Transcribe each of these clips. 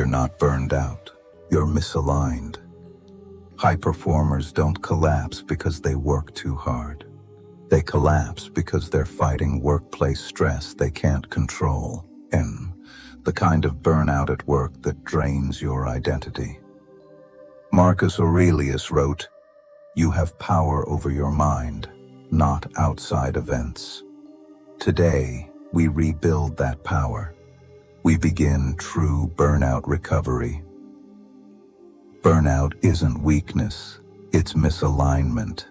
You're not burned out. You're misaligned. High performers don't collapse because they work too hard. They collapse because they're fighting workplace stress they can't control, and the kind of burnout at work that drains your identity. Marcus Aurelius wrote, "You have power over your mind, not outside events." Today, we rebuild that power. We begin true burnout recovery. Burnout isn't weakness, it's misalignment.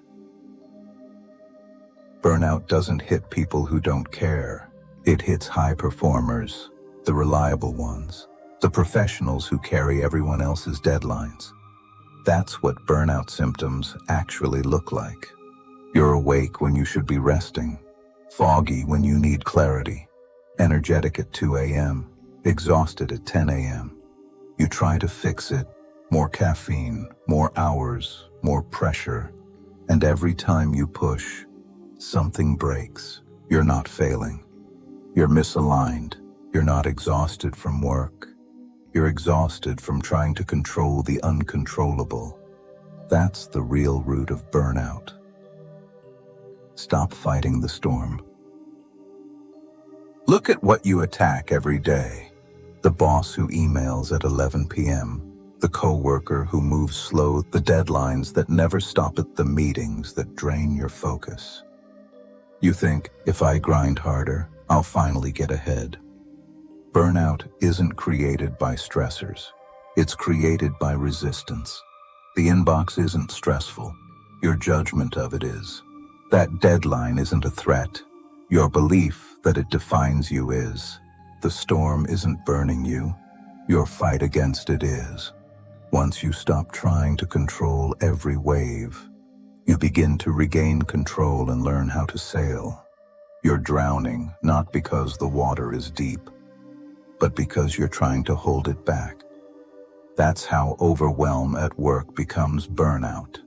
Burnout doesn't hit people who don't care. It hits high performers, the reliable ones, the professionals who carry everyone else's deadlines. That's what burnout symptoms actually look like. You're awake when you should be resting, foggy when you need clarity, energetic at 2 a.m., exhausted at 10 a.m. You try to fix it, more caffeine, more hours, more pressure, and every time you push, something breaks. You're not failing. You're misaligned. You're not exhausted from work. You're exhausted from trying to control the uncontrollable. That's the real root of burnout. Stop fighting the storm. Look at what you attack every day. The boss who emails at 11 p.m., the coworker who moves slow, the deadlines that never stop at the meetings that drain your focus. You think, if I grind harder, I'll finally get ahead. Burnout isn't created by stressors. It's created by resistance. The inbox isn't stressful. Your judgment of it is. That deadline isn't a threat. Your belief that it defines you is. The storm isn't burning you. Your fight against it is. Once you stop trying to control every wave, you begin to regain control and learn how to sail. You're drowning not because the water is deep, but because you're trying to hold it back. That's how overwhelm at work becomes burnout.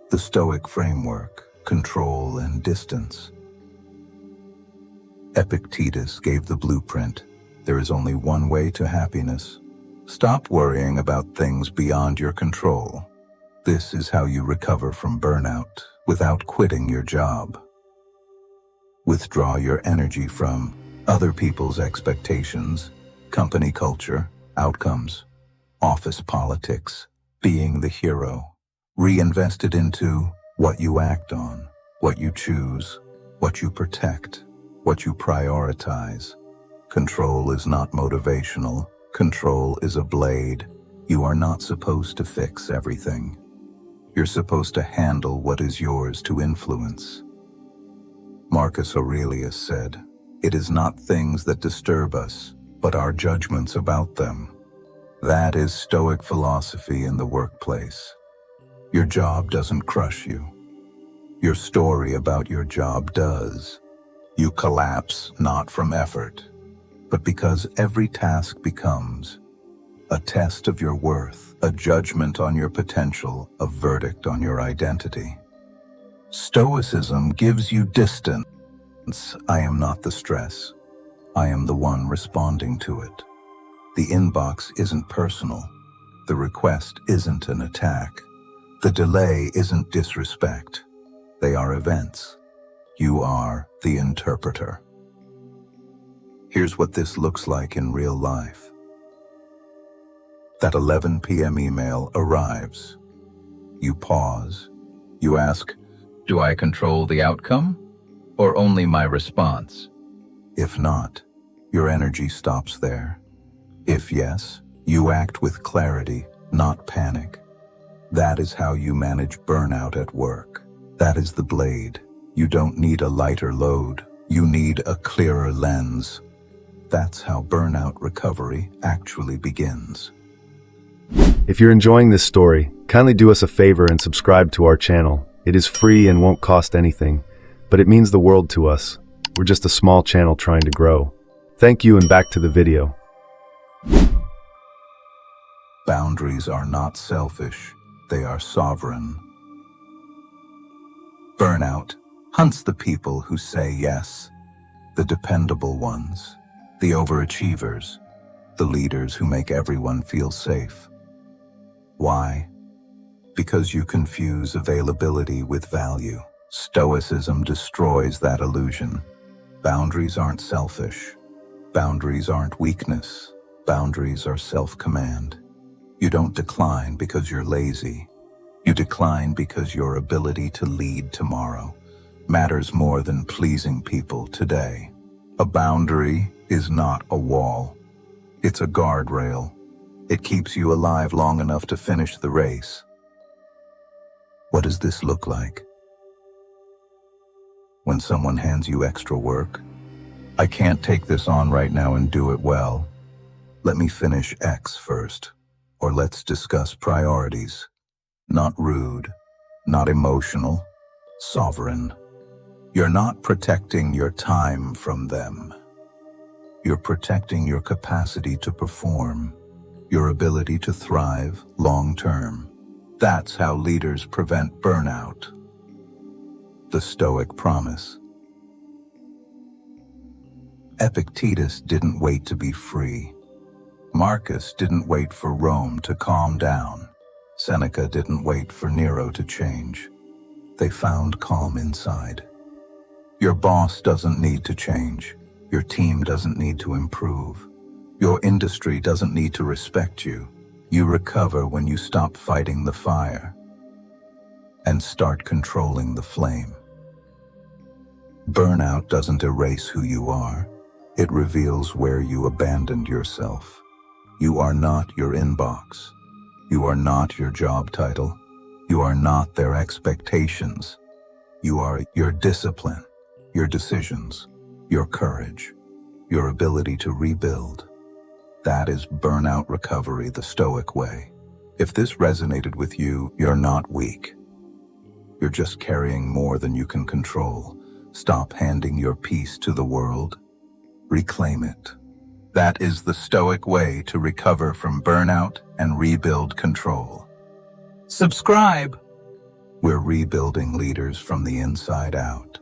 The Stoic framework, control and distance. Epictetus gave the blueprint. There is only one way to happiness. Stop worrying about things beyond your control. This is how you recover from burnout without quitting your job. Withdraw your energy from other people's expectations, company culture, outcomes, office politics, being the hero. Reinvest it into what you act on, what you choose, what you protect, what you prioritize. Control is not motivational. Control is a blade. You are not supposed to fix everything. You're supposed to handle what is yours to influence. Marcus Aurelius said, "It is not things that disturb us, but our judgments about them." That is Stoic philosophy in the workplace. Your job doesn't crush you. Your story about your job does. You collapse not from effort, but because every task becomes a test of your worth, a judgment on your potential, a verdict on your identity. Stoicism gives you distance. I am not the stress. I am the one responding to it. The inbox isn't personal. The request isn't an attack. The delay isn't disrespect. They are events. You are the interpreter. Here's what this looks like in real life. That 11 p.m. email arrives. You pause. You ask, "Do I control the outcome or only my response?" If not, your energy stops there. If yes, you act with clarity, not panic. That is how you manage burnout at work. That is the blade. You don't need a lighter load. You need a clearer lens. That's how burnout recovery actually begins. If you're enjoying this story, kindly do us a favor and subscribe to our channel. It is free and won't cost anything, but it means the world to us. We're just a small channel trying to grow. Thank you, and back to the video. Boundaries are not selfish, they are sovereign. Burnout hunts the people who say yes, the dependable ones, the overachievers, the leaders who make everyone feel safe. Why? Because you confuse availability with value. Stoicism destroys that illusion. Boundaries aren't selfish. Boundaries aren't weakness. Boundaries are self-command. You don't decline because you're lazy. You decline because your ability to lead tomorrow matters more than pleasing people today. A boundary is not a wall. It's a guardrail. It keeps you alive long enough to finish the race. What does this look like? When someone hands you extra work, I can't take this on right now and do it well. Let me finish X first, or let's discuss priorities. Not rude, not emotional, sovereign. You're not protecting your time from them. You're protecting your capacity to perform, your ability to thrive long-term. That's how leaders prevent burnout. The Stoic promise. Epictetus didn't wait to be free. Marcus didn't wait for Rome to calm down. Seneca didn't wait for Nero to change. They found calm inside. Your boss doesn't need to change. Your team doesn't need to improve. Your industry doesn't need to respect you. You recover when you stop fighting the fire and start controlling the flame. Burnout doesn't erase who you are. It reveals where you abandoned yourself. You are not your inbox. You are not your job title. You are not their expectations. You are your discipline, your decisions, your courage, your ability to rebuild. That is burnout recovery the Stoic way. If this resonated with you, you're not weak. You're just carrying more than you can control. Stop handing your peace to the world. Reclaim it. That is the Stoic way to recover from burnout and rebuild control. Subscribe! We're rebuilding leaders from the inside out.